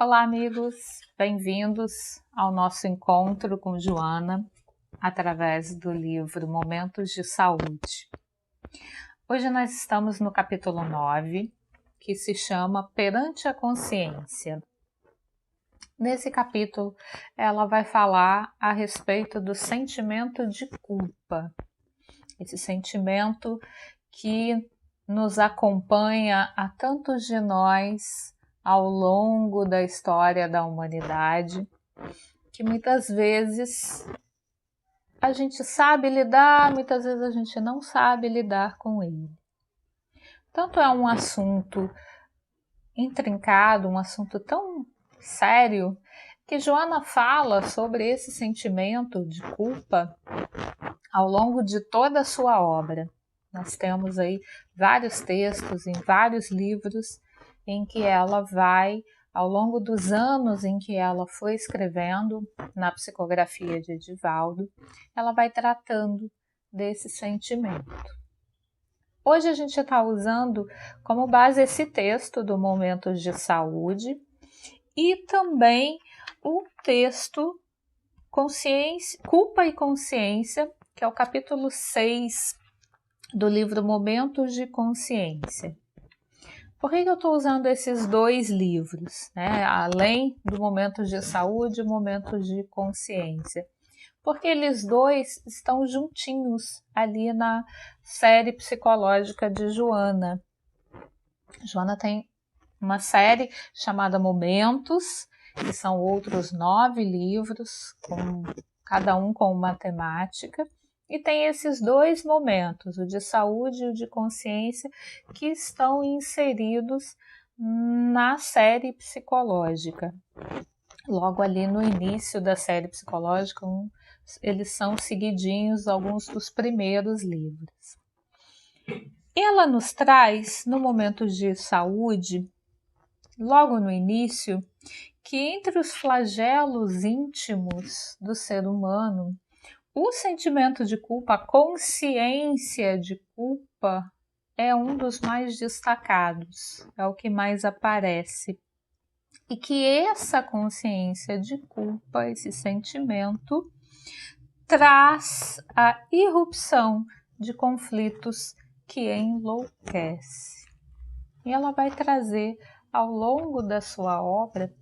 Olá, amigos! Bem-vindos ao nosso encontro com Joana através do livro Momentos de Saúde. Hoje nós estamos no capítulo 9, que se chama Perante a Consciência. Nesse capítulo, ela vai falar a respeito do sentimento de culpa, esse sentimento que nos acompanha a tantos de nós ao longo da história da humanidade, que muitas vezes a gente sabe lidar, muitas vezes a gente não sabe lidar com ele. Tanto é um assunto intrincado, um assunto tão sério, que Joana fala sobre esse sentimento de culpa ao longo de toda a sua obra. Nós temos aí vários textos em vários livros em que ela vai, ao longo dos anos em que ela foi escrevendo na psicografia de Edivaldo, ela vai tratando desse sentimento. Hoje a gente está usando como base esse texto do Momentos de Saúde e também o texto Culpa e Consciência, que é o capítulo 6 do livro Momentos de Consciência. Por que eu estou usando esses dois livros, né? Além do Momentos de Saúde e Momentos de Consciência? Porque eles dois estão juntinhos ali na série psicológica de Joana. Joana tem uma série chamada Momentos, que são outros 9 livros, cada um com uma temática. E tem esses dois momentos, o de saúde e o de consciência, que estão inseridos na série psicológica. Logo ali no início da série psicológica, eles são seguidinhos alguns dos primeiros livros. Ela nos traz, no momento de saúde, logo no início, que entre os flagelos íntimos do ser humano, o sentimento de culpa, a consciência de culpa, é um dos mais destacados, é o que mais aparece. E que essa consciência de culpa, esse sentimento, traz a irrupção de conflitos que enlouquece. E ela vai trazer, ao longo da sua obra,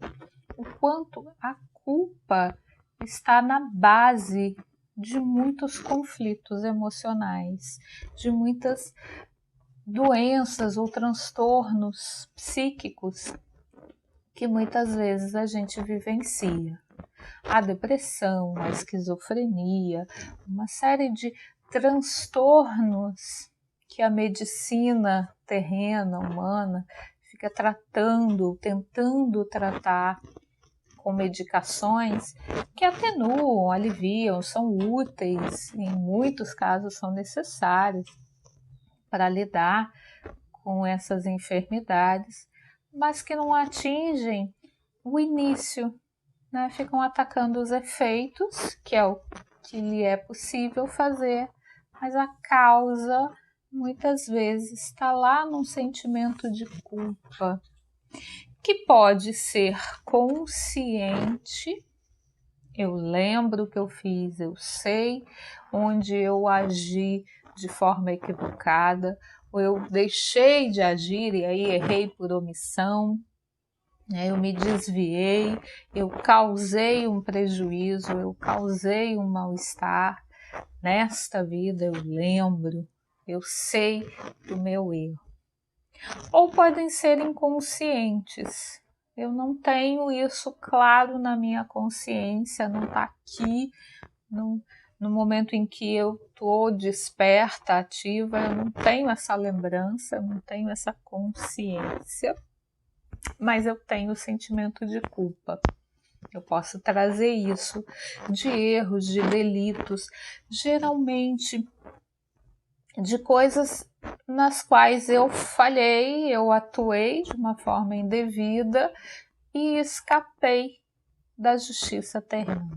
o quanto a culpa está na base de muitos conflitos emocionais, de muitas doenças ou transtornos psíquicos que muitas vezes a gente vivencia. A depressão, a esquizofrenia, uma série de transtornos que a medicina terrena, humana, fica tentando tratar com medicações que atenuam, aliviam, são úteis, em muitos casos são necessários para lidar com essas enfermidades, mas que não atingem o início, né? Ficam atacando os efeitos, que é o que lhe é possível fazer, mas a causa muitas vezes está lá num sentimento de culpa, que pode ser consciente. Eu lembro o que eu fiz, eu sei onde eu agi de forma equivocada, ou eu deixei de agir e aí errei por omissão, eu me desviei, eu causei um prejuízo, eu causei um mal-estar. Nesta vida eu lembro, eu sei do meu erro. Ou podem ser inconscientes. Eu não tenho isso claro na minha consciência, não está aqui no momento em que eu estou desperta, ativa, eu não tenho essa lembrança, eu não tenho essa consciência, mas eu tenho o sentimento de culpa. Eu posso trazer isso de erros, de delitos, geralmente de coisas nas quais eu falhei, eu atuei de uma forma indevida e escapei da justiça terrena.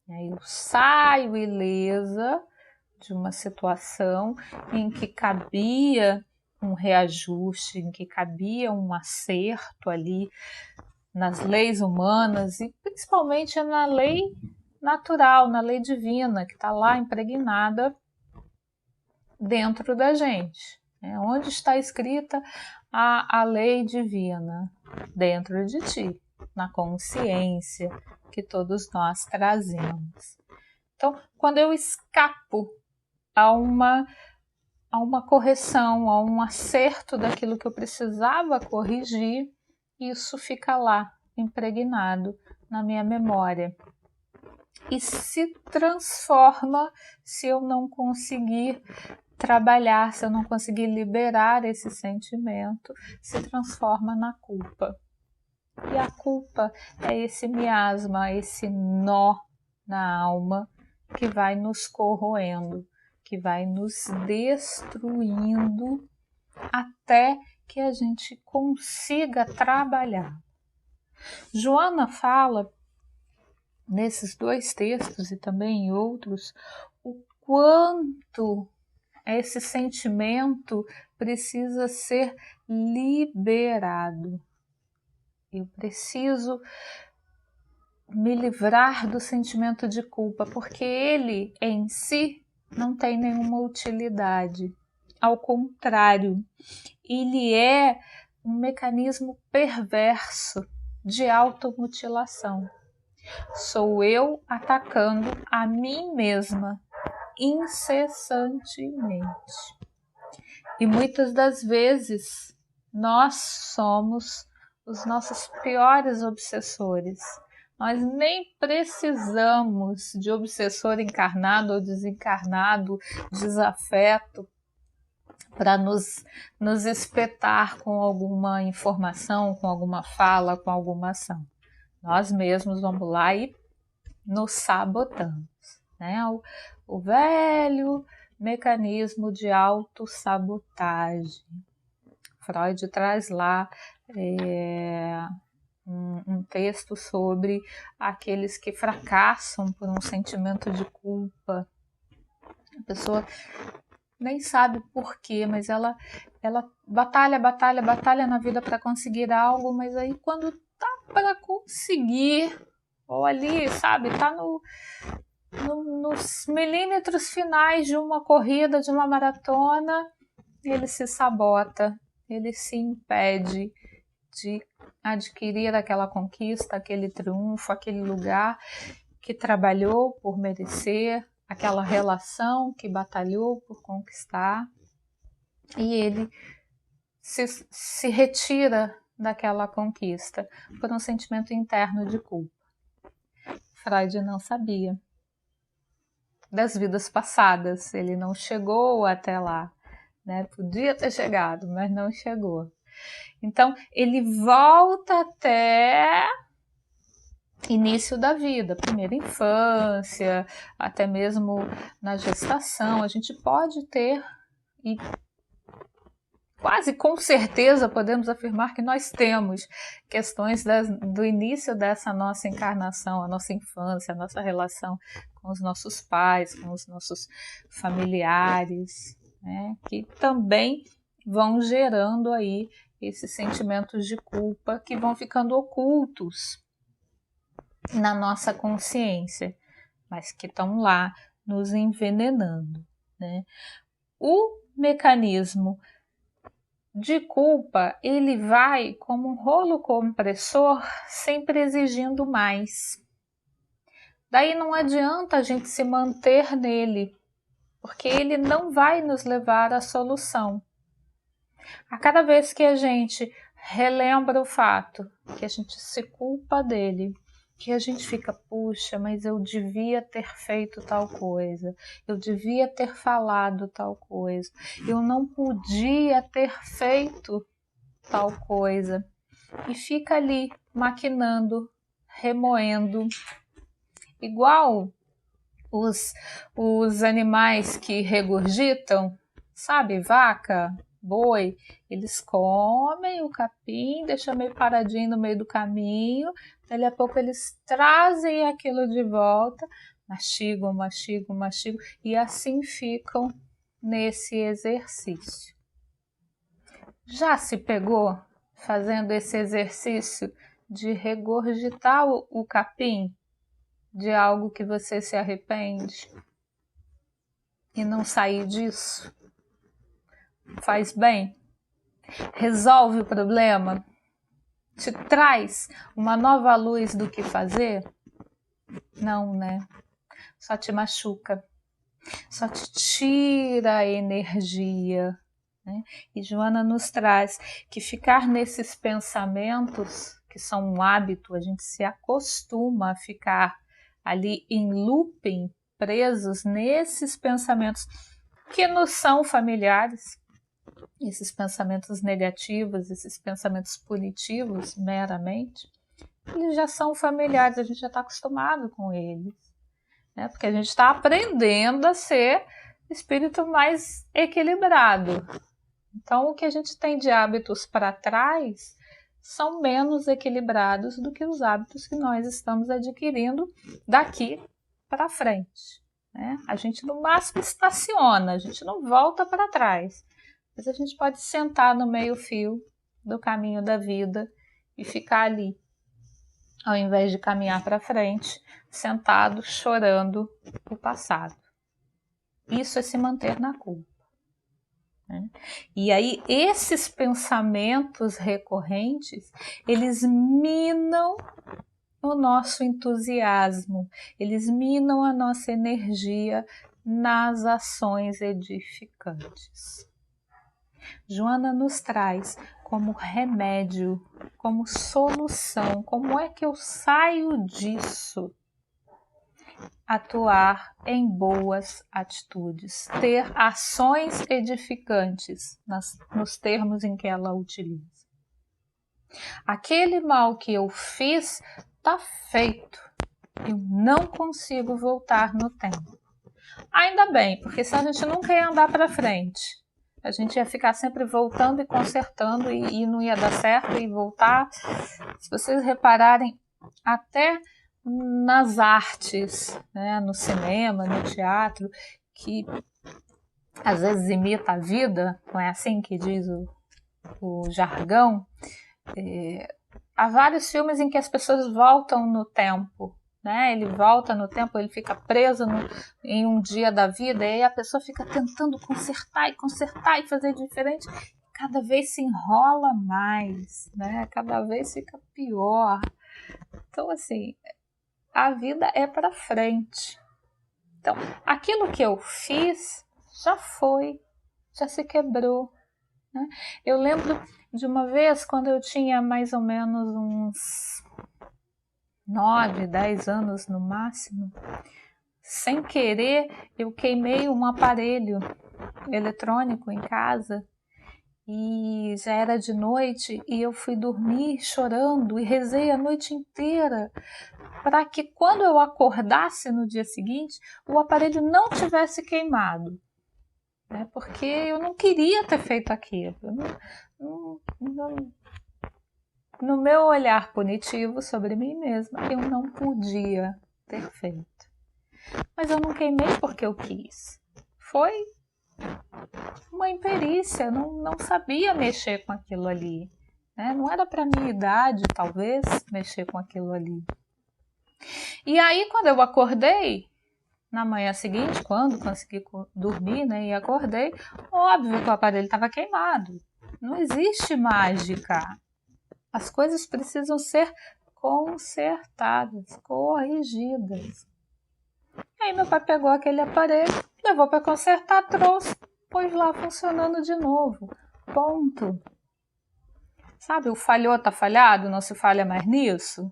Eu saio ilesa de uma situação em que cabia um reajuste, em que cabia um acerto ali nas leis humanas e principalmente na lei natural, na lei divina, que está lá impregnada dentro da gente. Onde está escrita a lei divina? Dentro de ti, na consciência que todos nós trazemos. Então, quando eu escapo a uma correção, a um acerto daquilo que eu precisava corrigir, isso fica lá, impregnado na minha memória. E se transforma se eu não conseguir trabalhar, se eu não conseguir liberar esse sentimento, se transforma na culpa. E a culpa é esse miasma, esse nó na alma que vai nos corroendo, que vai nos destruindo até que a gente consiga trabalhar. Joana fala nesses 2 textos e também em outros o quanto esse sentimento precisa ser liberado. Eu preciso me livrar do sentimento de culpa, porque ele em si não tem nenhuma utilidade. Ao contrário, ele é um mecanismo perverso de automutilação. Sou eu atacando a mim mesma incessantemente. E muitas das vezes nós somos os nossos piores obsessores. Nós nem precisamos de obsessor encarnado ou desencarnado, desafeto, para nos espetar com alguma informação, com alguma fala, com alguma ação. Nós mesmos vamos lá e nos sabotamos, né? O velho mecanismo de autossabotagem. Freud traz lá um texto sobre aqueles que fracassam por um sentimento de culpa. A pessoa nem sabe por quê, mas ela batalha na vida para conseguir algo, mas aí quando tá para conseguir, ou ali, sabe, tá nos milímetros finais de uma corrida, de uma maratona, ele se sabota, ele se impede de adquirir aquela conquista, aquele triunfo, aquele lugar que trabalhou por merecer, aquela relação que batalhou por conquistar, e ele se retira daquela conquista por um sentimento interno de culpa. Freud não sabia das vidas passadas, ele não chegou até lá, né? Podia ter chegado, mas não chegou. Então, ele volta até início da vida, primeira infância, até mesmo na gestação. A gente pode ter, e quase com certeza podemos afirmar que nós temos questões do início dessa nossa encarnação, a nossa infância, a nossa relação com os nossos pais, com os nossos familiares, né, que também vão gerando aí esses sentimentos de culpa que vão ficando ocultos na nossa consciência, mas que estão lá nos envenenando, né? O mecanismo de culpa, ele vai como um rolo compressor, sempre exigindo mais. Daí não adianta a gente se manter nele, porque ele não vai nos levar à solução. A cada vez que a gente relembra o fato, que a gente se culpa dele, que a gente fica, puxa, mas eu devia ter feito tal coisa, eu devia ter falado tal coisa, eu não podia ter feito tal coisa, e fica ali maquinando, remoendo, igual os animais que regurgitam, sabe, vaca, boi, eles comem o capim, deixam meio paradinho no meio do caminho, dali a pouco eles trazem aquilo de volta, mastigam, e assim ficam nesse exercício. Já se pegou fazendo esse exercício de regurgitar o capim de algo que você se arrepende e não sair disso? Faz bem? Resolve o problema? Te traz uma nova luz do que fazer? Não, né? Só te machuca, só te tira a energia, né? E Joana nos traz que ficar nesses pensamentos, que são um hábito, a gente se acostuma a ficar ali em looping, presos nesses pensamentos que nos são familiares, esses pensamentos negativos, esses pensamentos punitivos meramente, eles já são familiares, a gente já está acostumado com eles, né? Porque a gente está aprendendo a ser espírito mais equilibrado. Então, o que a gente tem de hábitos para trás são menos equilibrados do que os hábitos que nós estamos adquirindo daqui para frente, né? A gente no máximo estaciona, a gente não volta para trás, mas a gente pode sentar no meio-fio do caminho da vida e ficar ali, ao invés de caminhar para frente, sentado, chorando o passado. Isso é se manter na culpa, né? E aí, esses pensamentos recorrentes, eles minam o nosso entusiasmo, eles minam a nossa energia nas ações edificantes. Joana nos traz como remédio, como solução, como é que eu saio disso? Atuar em boas atitudes, ter ações edificantes nos termos em que ela utiliza. Aquele mal que eu fiz está feito, eu não consigo voltar no tempo. Ainda bem, porque se a gente nunca ia andar para frente, a gente ia ficar sempre voltando e consertando e não ia dar certo e voltar. Se vocês repararem, até nas artes, né, no cinema, no teatro, que às vezes imita a vida, não é assim que diz o jargão, há vários filmes em que as pessoas voltam no tempo, né? Ele volta no tempo, ele fica preso em um dia da vida, e aí a pessoa fica tentando consertar e fazer diferente, cada vez se enrola mais, né? Cada vez fica pior. Então, assim, a vida é para frente. Então, aquilo que eu fiz já foi, já se quebrou, né? Eu lembro de uma vez, quando eu tinha mais ou menos uns 9, 10 anos no máximo, sem querer eu queimei um aparelho eletrônico em casa e já era de noite e eu fui dormir chorando e rezei a noite inteira para que quando eu acordasse no dia seguinte o aparelho não tivesse queimado, né? Porque eu não queria ter feito aquilo. No meu olhar punitivo sobre mim mesma, eu não podia ter feito. Mas eu não queimei porque eu quis. Foi uma imperícia, não sabia mexer com aquilo ali, né? Não era para minha idade, talvez, mexer com aquilo ali. E aí, quando eu acordei, na manhã seguinte, quando consegui dormir, né, e acordei, óbvio que o aparelho estava queimado. Não existe mágica. As coisas precisam ser consertadas, corrigidas. Aí meu pai pegou aquele aparelho, levou para consertar, trouxe, pôs lá funcionando de novo. Ponto. Sabe, o falhou tá falhado, não se falha mais nisso?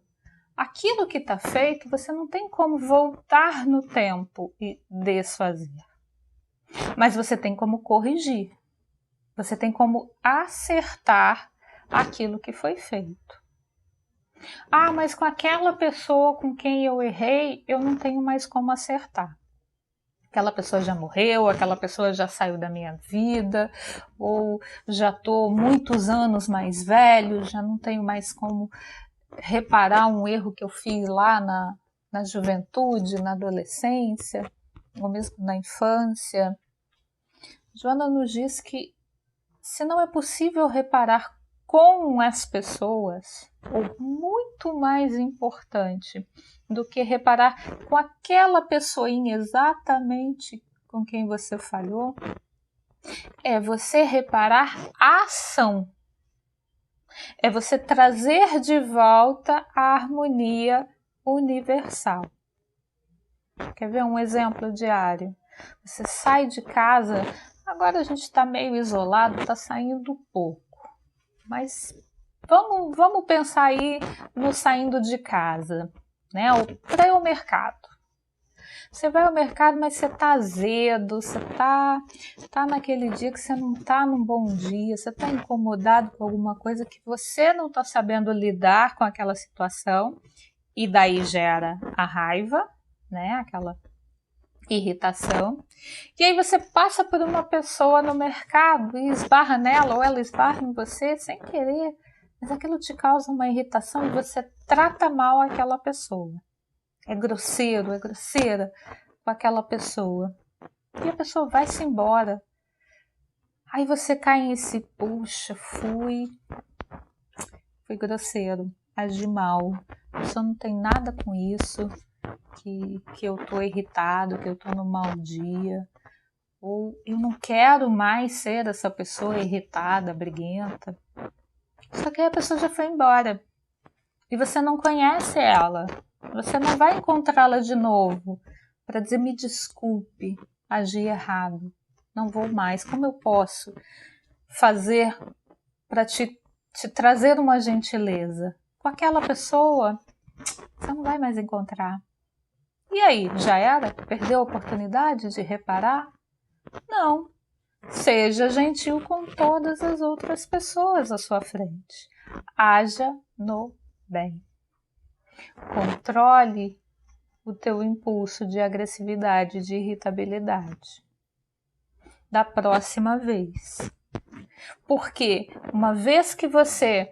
Aquilo que está feito, você não tem como voltar no tempo e desfazer. Mas você tem como corrigir. Você tem como acertar aquilo que foi feito. Ah, mas com aquela pessoa com quem eu errei, eu não tenho mais como acertar. Aquela pessoa já morreu, aquela pessoa já saiu da minha vida, ou já estou muitos anos mais velho, já não tenho mais como reparar um erro que eu fiz lá na juventude, na adolescência, ou mesmo na infância. Joana nos diz que se não é possível reparar com as pessoas, ou muito muito mais importante do que reparar com aquela pessoinha exatamente com quem você falhou, é você reparar a ação. É você trazer de volta a harmonia universal. Quer ver um exemplo diário? Você sai de casa, agora a gente está meio isolado, está saindo pouco. Mas vamos pensar aí no saindo de casa, né? Para ir ao mercado. Você vai ao mercado, mas você está azedo, você tá naquele dia que você não está num bom dia, você está incomodado com alguma coisa que você não está sabendo lidar com aquela situação, e daí gera a raiva, né? Aquela irritação. E aí você passa por uma pessoa no mercado e esbarra nela, ou ela esbarra em você sem querer, mas aquilo te causa uma irritação e você trata mal aquela pessoa. É grosseiro, é grosseira com aquela pessoa. E a pessoa vai-se embora. Aí você cai em si, puxa, fui grosseiro, agi mal. A pessoa não tem nada com isso, que eu tô irritado, que eu tô no mau dia. Ou eu não quero mais ser essa pessoa irritada, briguenta. Só que aí a pessoa já foi embora. E você não conhece ela. Você não vai encontrá-la de novo para dizer, me desculpe, agi errado, não vou mais. Como eu posso fazer para te trazer uma gentileza? Com aquela pessoa, você não vai mais encontrar. E aí, já era? Perdeu a oportunidade de reparar? Não. Seja gentil com todas as outras pessoas à sua frente. Haja no bem. Controle o teu impulso de agressividade, de irritabilidade. Da próxima vez. Porque uma vez que você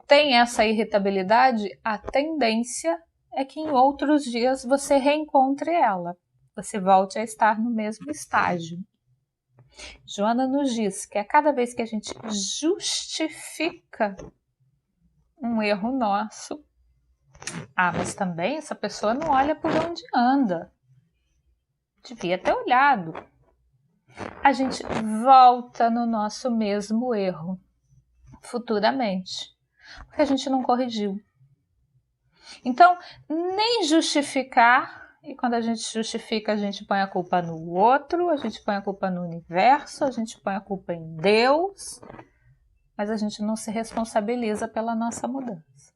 tem essa irritabilidade, a tendência é que em outros dias você reencontre ela. Você volte a estar no mesmo estágio. Joana nos diz que a cada vez que a gente justifica um erro nosso, mas também essa pessoa não olha por onde anda. Devia ter olhado. A gente volta no nosso mesmo erro futuramente, porque a gente não corrigiu. Então, nem justificar, e quando a gente justifica, a gente põe a culpa no outro, a gente põe a culpa no universo, a gente põe a culpa em Deus, mas a gente não se responsabiliza pela nossa mudança.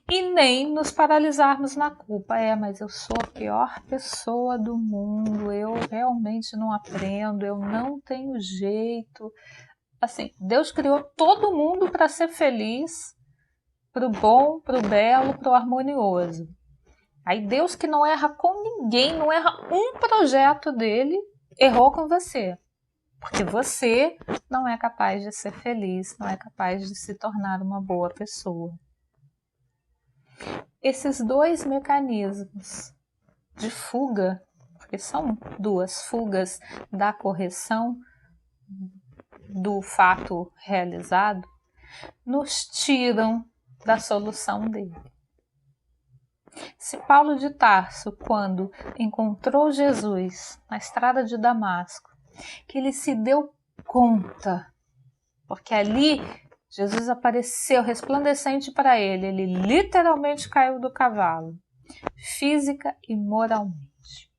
E nem nos paralisarmos na culpa. Mas eu sou a pior pessoa do mundo, eu realmente não aprendo, eu não tenho jeito. Assim, Deus criou todo mundo para ser feliz, pro bom, pro belo, pro harmonioso. Aí Deus, que não erra com ninguém, não erra um projeto dele, errou com você. Porque você não é capaz de ser feliz, não é capaz de se tornar uma boa pessoa. Esses dois mecanismos de fuga, porque são duas fugas da correção do fato realizado, nos tiram da solução dele. Se Paulo de Tarso, quando encontrou Jesus na estrada de Damasco, que ele se deu conta, porque ali Jesus apareceu resplandecente para ele, ele literalmente caiu do cavalo, física e moralmente.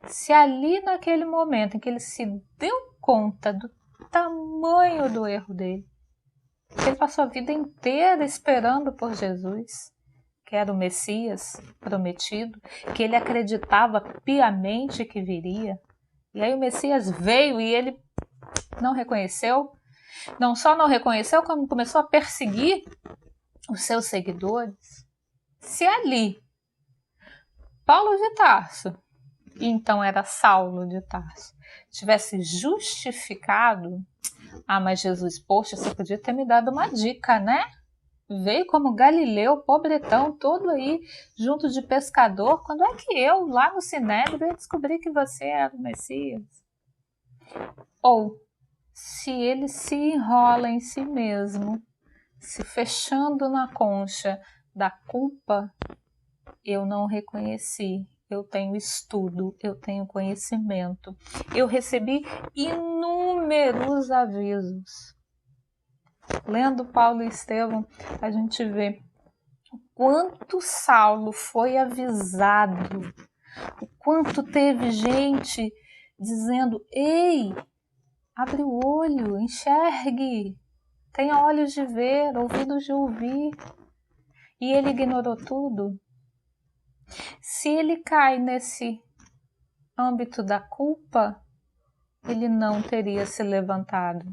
Se ali naquele momento em que ele se deu conta do tamanho do erro dele, que ele passou a vida inteira esperando por Jesus, que era o Messias prometido, que ele acreditava piamente que viria, e aí o Messias veio e ele não reconheceu, não só não reconheceu, como começou a perseguir os seus seguidores. Se ali Paulo de Tarso, e então era Saulo de Tarso, tivesse justificado, mas Jesus, poxa, você podia ter me dado uma dica, né? Veio como Galileu, pobretão, todo aí, junto de pescador. Quando é que eu, lá no Sinédrio, descobri que você era o Messias? Ou, se ele se enrola em si mesmo, se fechando na concha da culpa, eu não reconheci. Eu tenho estudo, eu tenho conhecimento, eu recebi inúmeros avisos. Lendo Paulo e Estevão, a gente vê o quanto Saulo foi avisado, o quanto teve gente dizendo: ei, abre o olho, enxergue, tenha olhos de ver, ouvidos de ouvir. E ele ignorou tudo. Se ele cai nesse âmbito da culpa, ele não teria se levantado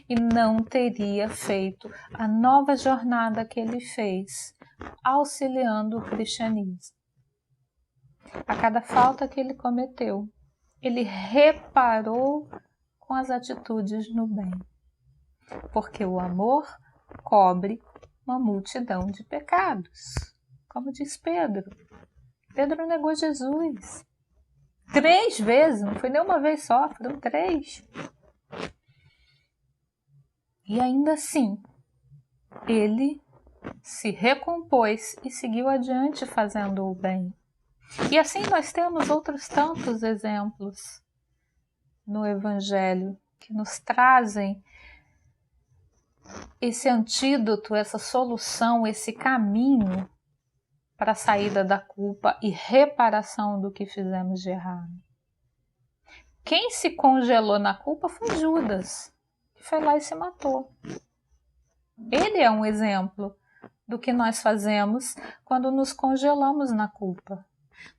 e não teria feito a nova jornada que ele fez, auxiliando o cristianismo. A cada falta que ele cometeu, ele reparou com as atitudes no bem, porque o amor cobre uma multidão de pecados, como diz Pedro. Pedro negou Jesus 3 vezes, não foi nem uma vez só, foram 3. E ainda assim, ele se recompôs e seguiu adiante fazendo o bem. E assim nós temos outros tantos exemplos no Evangelho que nos trazem esse antídoto, essa solução, esse caminho para a saída da culpa e reparação do que fizemos de errado. Quem se congelou na culpa foi Judas, que foi lá e se matou. Ele é um exemplo do que nós fazemos quando nos congelamos na culpa.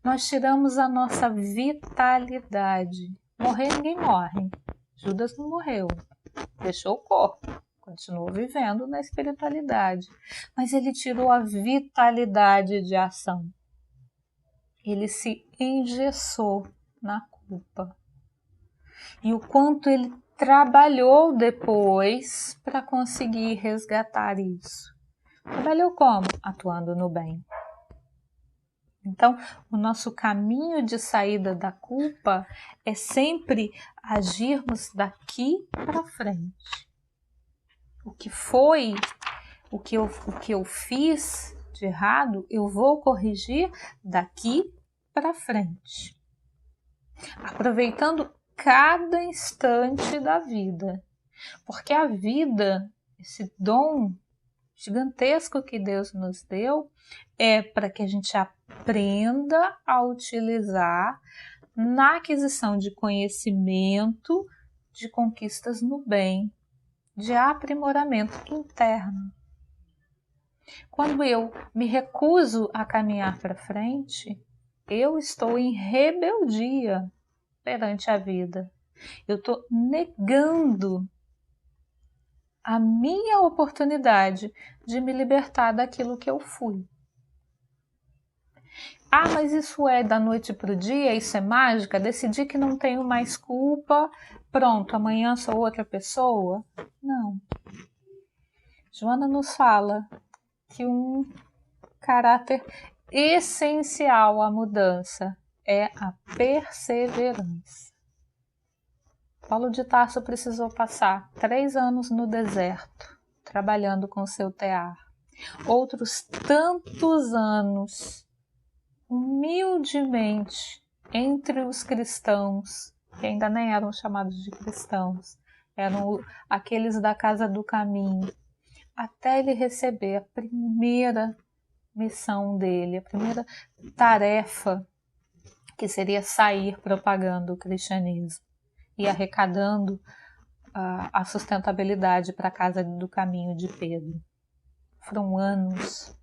Nós tiramos a nossa vitalidade. Morrer, ninguém morre. Judas não morreu, deixou o corpo. Continuou vivendo na espiritualidade, mas ele tirou a vitalidade de ação. Ele se engessou na culpa. E o quanto ele trabalhou depois para conseguir resgatar isso. Trabalhou como? Atuando no bem. Então, o nosso caminho de saída da culpa é sempre agirmos daqui para frente. O que foi, o que eu fiz de errado, eu vou corrigir daqui para frente. Aproveitando cada instante da vida. Porque a vida, esse dom gigantesco que Deus nos deu, é para que a gente aprenda a utilizar na aquisição de conhecimento, de conquistas no bem, de aprimoramento interno. Quando eu me recuso a caminhar para frente, eu estou em rebeldia perante a vida. Eu estou negando a minha oportunidade de me libertar daquilo que eu fui. Ah, mas isso é da noite para o dia? Isso é mágica? Decidi que não tenho mais culpa, pronto, amanhã sou outra pessoa? Não. Joana nos fala que um caráter essencial à mudança é a perseverança. Paulo de Tarso precisou passar 3 anos no deserto, trabalhando com seu tear. Outros tantos anos, humildemente, entre os cristãos, que ainda nem eram chamados de cristãos, eram aqueles da casa do caminho, até ele receber a primeira missão dele, a primeira tarefa, que seria sair propagando o cristianismo e arrecadando a sustentabilidade para a casa do caminho de Pedro. Foram anos.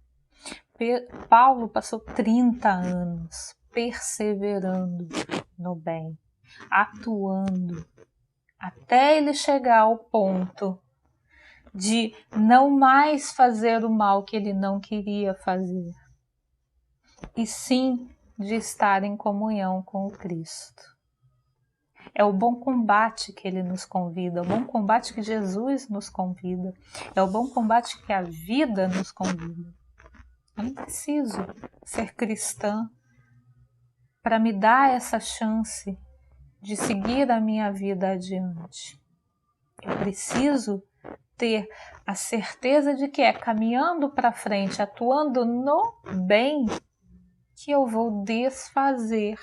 Paulo passou 30 anos perseverando no bem, atuando, até ele chegar ao ponto de não mais fazer o mal que ele não queria fazer, e sim de estar em comunhão com o Cristo. É o bom combate que ele nos convida, é o bom combate que Jesus nos convida, é o bom combate que a vida nos convida. Eu não preciso ser cristã para me dar essa chance de seguir a minha vida adiante. Eu preciso ter a certeza de que é caminhando para frente, atuando no bem, que eu vou desfazer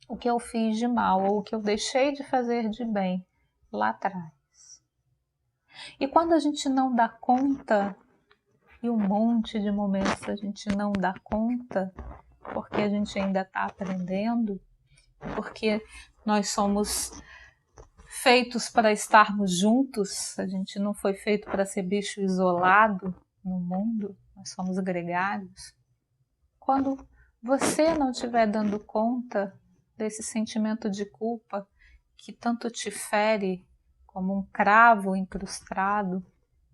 o que eu fiz de mal ou o que eu deixei de fazer de bem lá atrás. E quando a gente não dá conta, e um monte de momentos a gente não dá conta, porque a gente ainda está aprendendo, porque nós somos feitos para estarmos juntos, a gente não foi feito para ser bicho isolado no mundo, nós somos gregários. Quando você não estiver dando conta desse sentimento de culpa que tanto te fere como um cravo incrustado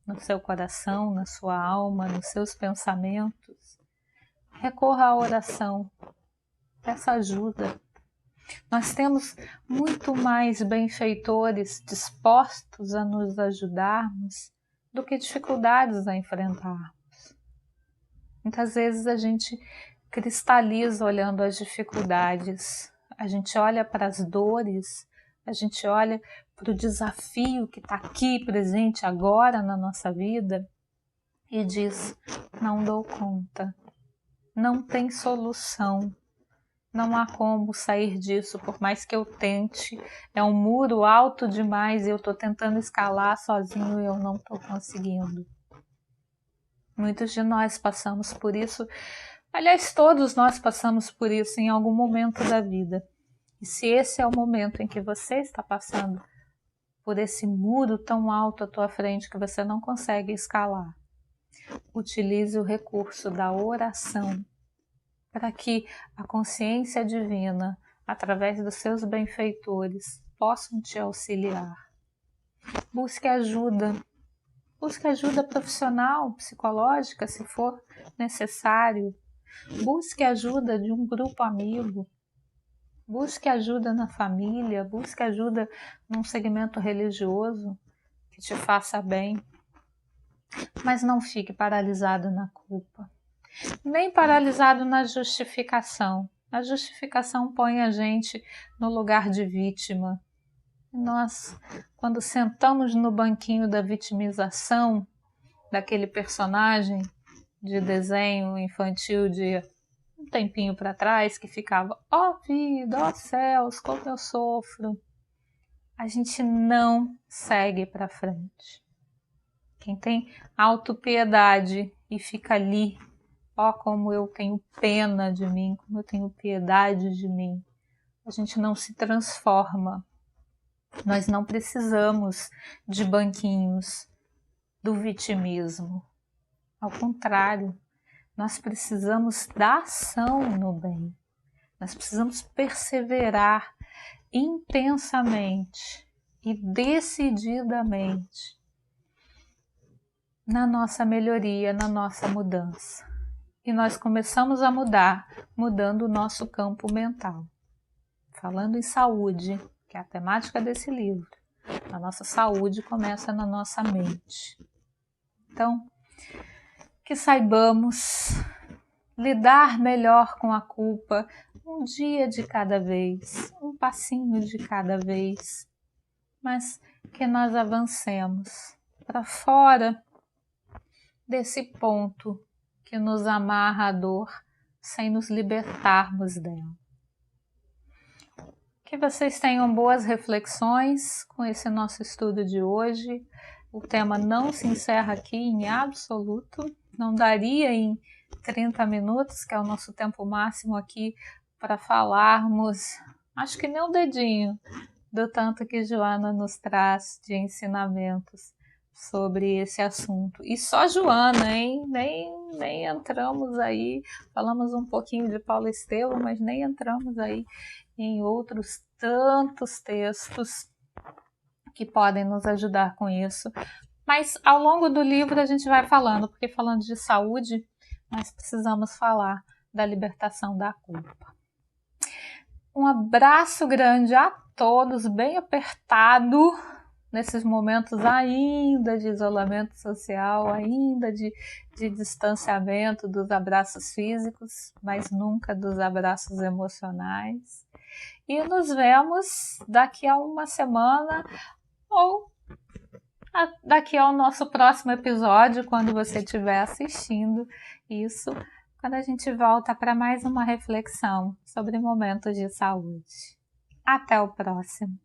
no seu coração, na sua alma, nos seus pensamentos, recorra à oração, peça ajuda. Nós temos muito mais benfeitores dispostos a nos ajudarmos do que dificuldades a enfrentarmos. Muitas vezes a gente cristaliza olhando as dificuldades, a gente olha para as dores, a gente olha para o desafio que está aqui presente agora na nossa vida e diz: não dou conta, não tem solução. Não há como sair disso, por mais que eu tente. É um muro alto demais e eu estou tentando escalar sozinho e eu não estou conseguindo. Muitos de nós passamos por isso. Aliás, todos nós passamos por isso em algum momento da vida. E se esse é o momento em que você está passando por esse muro tão alto à tua frente que você não consegue escalar, utilize o recurso da oração, para que a consciência divina, através dos seus benfeitores, possam te auxiliar. Busque ajuda profissional, psicológica, se for necessário. Busque ajuda de um grupo amigo. Busque ajuda na família, busque ajuda num segmento religioso que te faça bem. Mas não fique paralisado na culpa. Nem paralisado na justificação. A justificação põe a gente no lugar de vítima. Nós, quando sentamos no banquinho da vitimização daquele personagem de desenho infantil de um tempinho para trás, que ficava: ó vida, ó céus, como eu sofro, a gente não segue para frente. Quem tem autopiedade e fica ali: ó, como eu tenho pena de mim, como eu tenho piedade de mim. A gente não se transforma. Nós não precisamos de banquinhos do vitimismo. Ao contrário, nós precisamos da ação no bem. Nós precisamos perseverar intensamente e decididamente na nossa melhoria, na nossa mudança. E nós começamos a mudar, mudando o nosso campo mental. Falando em saúde, que é a temática desse livro, a nossa saúde começa na nossa mente. Então, que saibamos lidar melhor com a culpa, um dia de cada vez, um passinho de cada vez, mas que nós avancemos para fora desse ponto que nos amarra à dor, sem nos libertarmos dela. Que vocês tenham boas reflexões com esse nosso estudo de hoje. O tema não se encerra aqui em absoluto, não daria em 30 minutos, que é o nosso tempo máximo aqui, para falarmos, acho que nem um dedinho, do tanto que Joana nos traz de ensinamentos sobre esse assunto. E só Joana, hein? Nem entramos aí, falamos um pouquinho de Paulo Estevam, mas nem entramos aí em outros tantos textos que podem nos ajudar com isso. Mas ao longo do livro a gente vai falando, porque falando de saúde, nós precisamos falar da libertação da culpa. Um abraço grande a todos, bem apertado, nesses momentos ainda de isolamento social, ainda de distanciamento dos abraços físicos, mas nunca dos abraços emocionais. E nos vemos daqui a uma semana ou daqui ao nosso próximo episódio, quando você estiver assistindo isso, quando a gente volta para mais uma reflexão sobre momentos de saúde. Até o próximo!